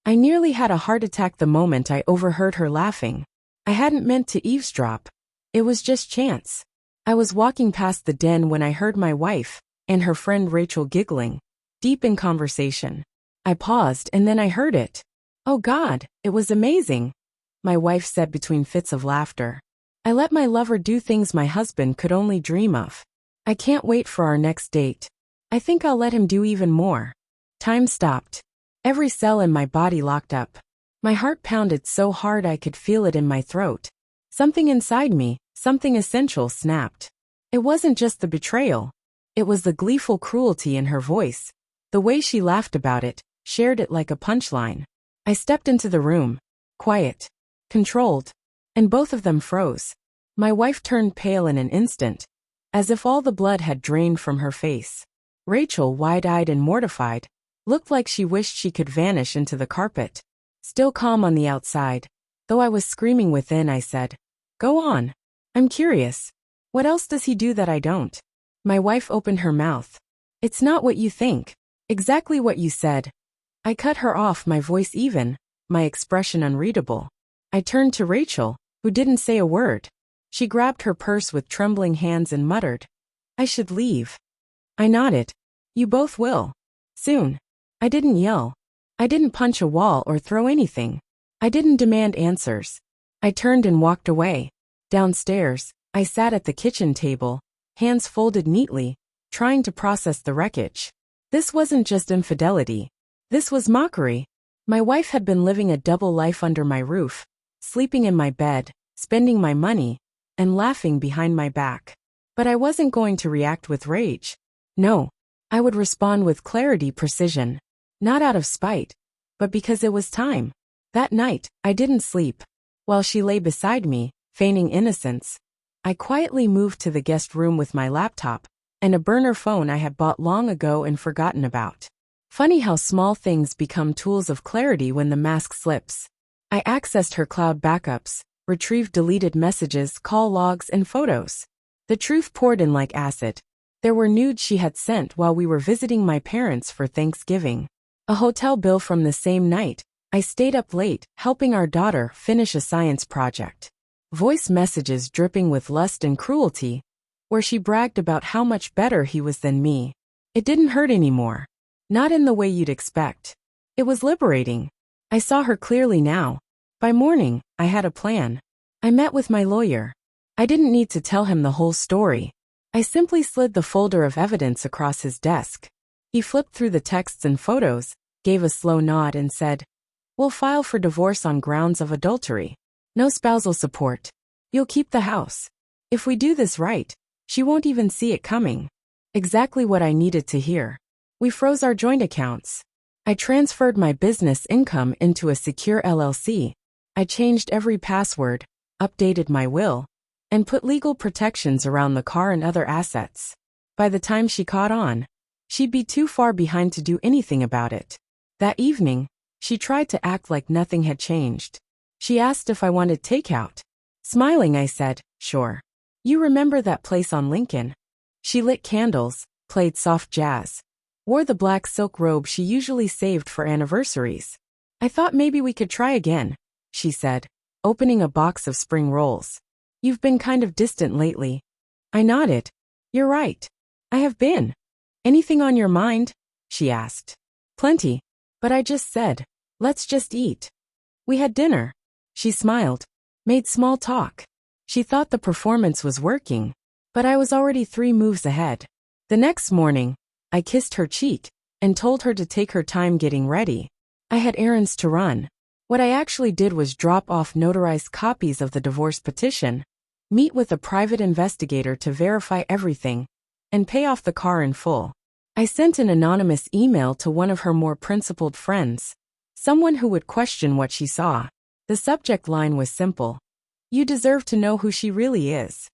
I nearly had a heart attack the moment I overheard her laughing. I hadn't meant to eavesdrop. It was just chance. I was walking past the den when I heard my wife and her friend Rachel giggling, deep in conversation. I paused and then I heard it. "Oh God, it was amazing," my wife said between fits of laughter. "I let my lover do things my husband could only dream of. I can't wait for our next date. I think I'll let him do even more." Time stopped. Every cell in my body locked up. My heart pounded so hard I could feel it in my throat. Something inside me, something essential, snapped. It wasn't just the betrayal. It was the gleeful cruelty in her voice. The way she laughed about it, shared it like a punchline. I stepped into the room. Quiet. Controlled. And both of them froze. My wife turned pale in an instant, as if all the blood had drained from her face. Rachel, wide-eyed and mortified, looked like she wished she could vanish into the carpet. Still calm on the outside, though I was screaming within, I said, "Go on. I'm curious. What else does he do that I don't?" My wife opened her mouth. "It's not what you think. Exactly what you said." I cut her off, my voice even, my expression unreadable. I turned to Rachel, who didn't say a word. She grabbed her purse with trembling hands and muttered, "I should leave." I nodded. "You both will. Soon." I didn't yell. I didn't punch a wall or throw anything. I didn't demand answers. I turned and walked away. Downstairs, I sat at the kitchen table, hands folded neatly, trying to process the wreckage. This wasn't just infidelity. This was mockery. My wife had been living a double life under my roof, sleeping in my bed, spending my money, and laughing behind my back. But I wasn't going to react with rage. No, I would respond with clarity, precision. Not out of spite, but because it was time. That night, I didn't sleep. While she lay beside me, feigning innocence, I quietly moved to the guest room with my laptop and a burner phone I had bought long ago and forgotten about. Funny how small things become tools of clarity when the mask slips. I accessed her cloud backups, retrieved deleted messages, call logs, and photos. The truth poured in like acid. There were nudes she had sent while we were visiting my parents for Thanksgiving. A hotel bill from the same night. I stayed up late, helping our daughter finish a science project. Voice messages dripping with lust and cruelty, where she bragged about how much better he was than me. It didn't hurt anymore. Not in the way you'd expect. It was liberating. I saw her clearly now. By morning, I had a plan. I met with my lawyer. I didn't need to tell him the whole story. I simply slid the folder of evidence across his desk. He flipped through the texts and photos, gave a slow nod and said, "We'll file for divorce on grounds of adultery. No spousal support. You'll keep the house. If we do this right, she won't even see it coming." Exactly what I needed to hear. We froze our joint accounts. I transferred my business income into a secure LLC. I changed every password, updated my will, and put legal protections around the car and other assets. By the time she caught on, she'd be too far behind to do anything about it. That evening, she tried to act like nothing had changed. She asked if I wanted takeout. Smiling, I said, "Sure. You remember that place on Lincoln?" She lit candles, played soft jazz, wore the black silk robe she usually saved for anniversaries. "I thought maybe we could try again," she said, opening a box of spring rolls. "You've been kind of distant lately." I nodded. "You're right. I have been." "Anything on your mind?" she asked. "Plenty. But I just said, let's just eat." We had dinner. She smiled, made small talk. She thought the performance was working, but I was already 3 moves ahead. The next morning, I kissed her cheek and told her to take her time getting ready. I had errands to run. What I actually did was drop off notarized copies of the divorce petition, meet with a private investigator to verify everything, and pay off the car in full. I sent an anonymous email to one of her more principled friends, someone who would question what she saw. The subject line was simple: "You deserve to know who she really is."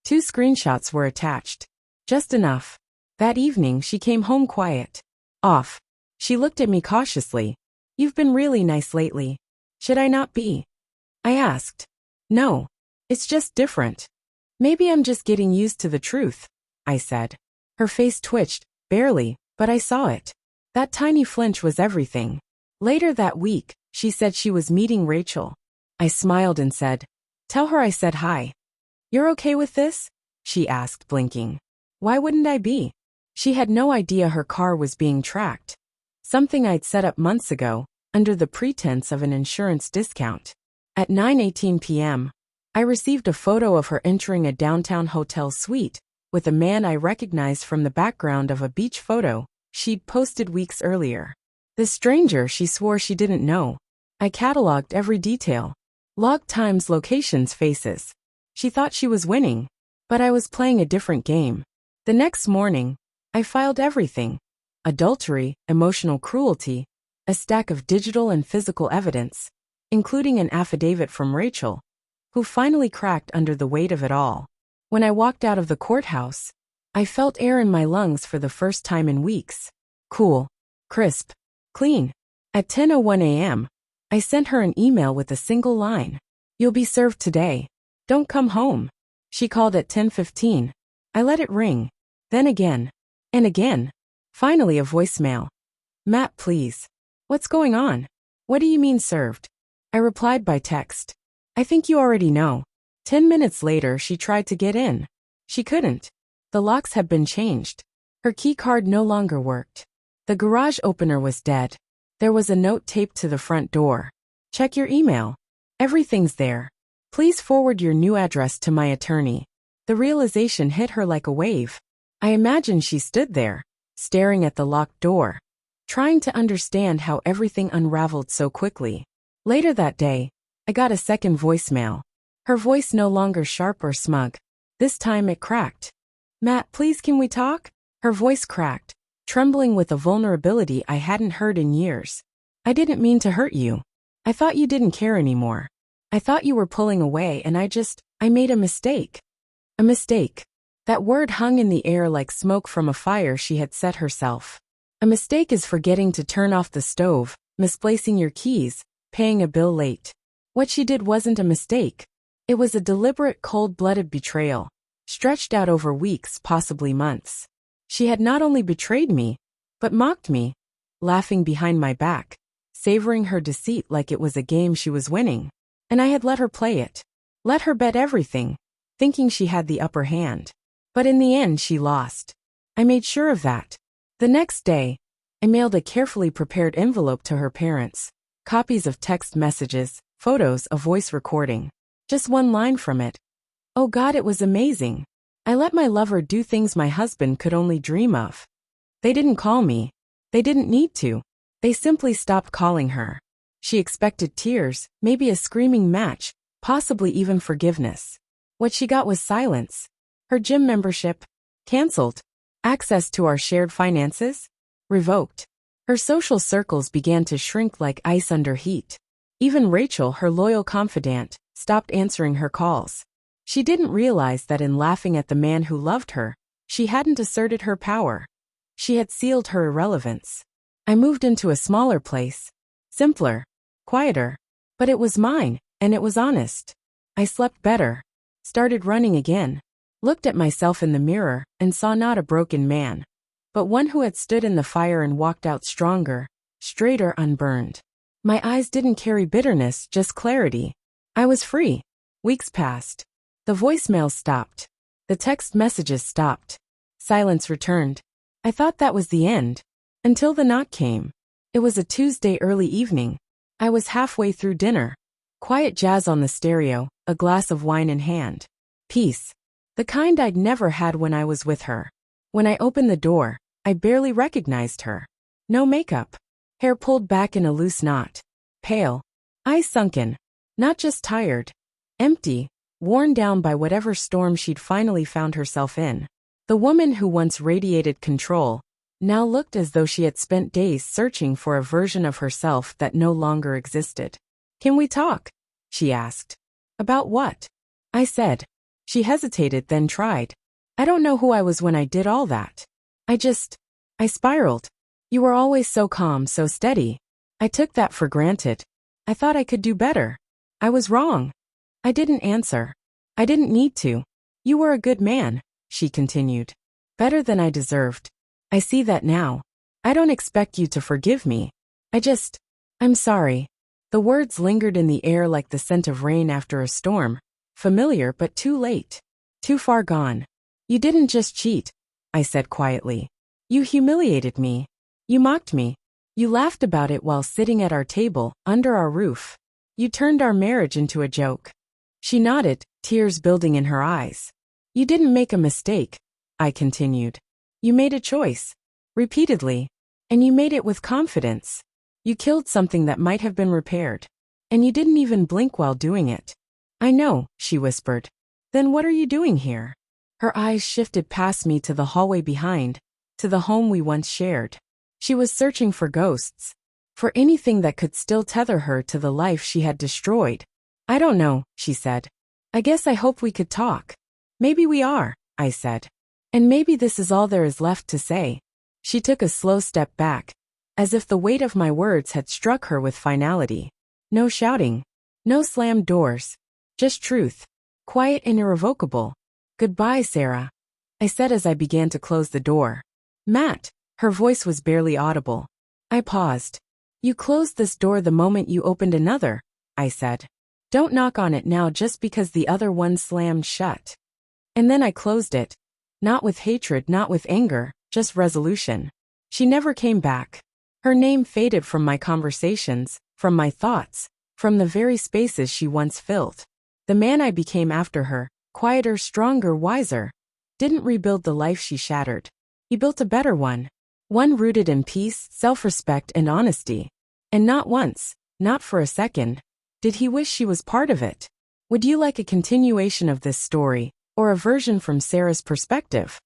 2 screenshots were attached. Just enough. That evening she came home quiet. Off. She looked at me cautiously. "You've been really nice lately. Should I not be?" I asked. "No. It's just different. Maybe I'm just getting used to the truth," I said. Her face twitched. Barely, but I saw it. That tiny flinch was everything. Later that week, she said she was meeting Rachel. I smiled and said, "Tell her I said hi." "You're okay with this?" she asked, blinking. Why wouldn't I be? She had no idea her car was being tracked. Something I'd set up months ago, under the pretense of an insurance discount. At 9:18 p.m., I received a photo of her entering a downtown hotel suite with a man I recognized from the background of a beach photo she'd posted weeks earlier. The stranger she swore she didn't know. I cataloged every detail. Log times, locations, faces. She thought she was winning, but I was playing a different game. The next morning, I filed everything. Adultery, emotional cruelty, a stack of digital and physical evidence, including an affidavit from Rachel, who finally cracked under the weight of it all. When I walked out of the courthouse, I felt air in my lungs for the first time in weeks. Cool, crisp, clean. At 10:01 a.m., I sent her an email with a single line. "You'll be served today. Don't come home." She called at 10:15. I let it ring. Then again. And again. Finally a voicemail. "Matt, please. What's going on? What do you mean served?" I replied by text. "I think you already know." 10 minutes later she tried to get in. She couldn't. The locks had been changed. Her key card no longer worked. The garage opener was dead. There was a note taped to the front door. "Check your email. Everything's there. Please forward your new address to my attorney." The realization hit her like a wave. I imagine she stood there, staring at the locked door, trying to understand how everything unraveled so quickly. Later that day, I got a second voicemail. Her voice no longer sharp or smug. This time it cracked. "Matt, please can we talk?" Her voice cracked, trembling with a vulnerability I hadn't heard in years. "I didn't mean to hurt you. I thought you didn't care anymore. I thought you were pulling away and I made a mistake." A mistake. That word hung in the air like smoke from a fire she had set herself. A mistake is forgetting to turn off the stove, misplacing your keys, paying a bill late. What she did wasn't a mistake. It was a deliberate, cold-blooded betrayal, stretched out over weeks, possibly months. She had not only betrayed me, but mocked me, laughing behind my back, savoring her deceit like it was a game she was winning. And I had let her play it. Let her bet everything, thinking she had the upper hand. But in the end she lost. I made sure of that. The next day, I mailed a carefully prepared envelope to her parents. Copies of text messages, photos, a voice recording. Just one line from it. Oh God, it was amazing. I let my lover do things my husband could only dream of. They didn't call me. They didn't need to. They simply stopped calling her. She expected tears, maybe a screaming match, possibly even forgiveness. What she got was silence. Her gym membership canceled. Access to our shared finances revoked. Her social circles began to shrink like ice under heat. Even Rachel, her loyal confidant, stopped answering her calls. She didn't realize that in laughing at the man who loved her, she hadn't asserted her power. She had sealed her irrelevance. I moved into a smaller place. Simpler. Quieter. But it was mine, and it was honest. I slept better. Started running again. Looked at myself in the mirror and saw not a broken man, but one who had stood in the fire and walked out stronger, straighter, unburned. My eyes didn't carry bitterness, just clarity. I was free. Weeks passed. The voicemails stopped. The text messages stopped. Silence returned. I thought that was the end. Until the knock came. It was a Tuesday early evening. I was halfway through dinner. Quiet jazz on the stereo, a glass of wine in hand. Peace. The kind I'd never had when I was with her. When I opened the door, I barely recognized her. No makeup. Hair pulled back in a loose knot. Pale. Eyes sunken. Not just tired. Empty. Worn down by whatever storm she'd finally found herself in. The woman who once radiated control now looked as though she had spent days searching for a version of herself that no longer existed. "Can we talk?" she asked. "About what?" I said. She hesitated, then tried. "I don't know who I was when I did all that. I spiraled. You were always so calm, so steady. I took that for granted. I thought I could do better. I was wrong." I didn't answer. I didn't need to. "You were a good man," she continued. "Better than I deserved. I see that now. I don't expect you to forgive me. I'm sorry. The words lingered in the air like the scent of rain after a storm. Familiar but too late. Too far gone. You didn't just cheat, I said quietly. You humiliated me. You mocked me. You laughed about it while sitting at our table, under our roof. You turned our marriage into a joke. She nodded, tears building in her eyes. You didn't make a mistake, I continued. You made a choice. Repeatedly. And you made it with confidence. You killed something that might have been repaired. And you didn't even blink while doing it. I know, she whispered. Then what are you doing here? Her eyes shifted past me to the hallway behind, to the home we once shared. She was searching for ghosts. For anything that could still tether her to the life she had destroyed. I don't know, she said. I guess I hope we could talk. Maybe we are, I said. And maybe this is all there is left to say. She took a slow step back, as if the weight of my words had struck her with finality. No shouting. No slammed doors. Just truth. Quiet and irrevocable. Goodbye, Sarah, I said as I began to close the door. Matt, her voice was barely audible. I paused. You closed this door the moment you opened another, I said. Don't knock on it now just because the other one slammed shut. And then I closed it. Not with hatred, not with anger, just resolution. She never came back. Her name faded from my conversations, from my thoughts, from the very spaces she once filled. The man I became after her, quieter, stronger, wiser, didn't rebuild the life she shattered. He built a better one. One rooted in peace, self-respect, and honesty. And not once, not for a second, did he wish she was part of it. Would you like a continuation of this story, or a version from Sarah's perspective?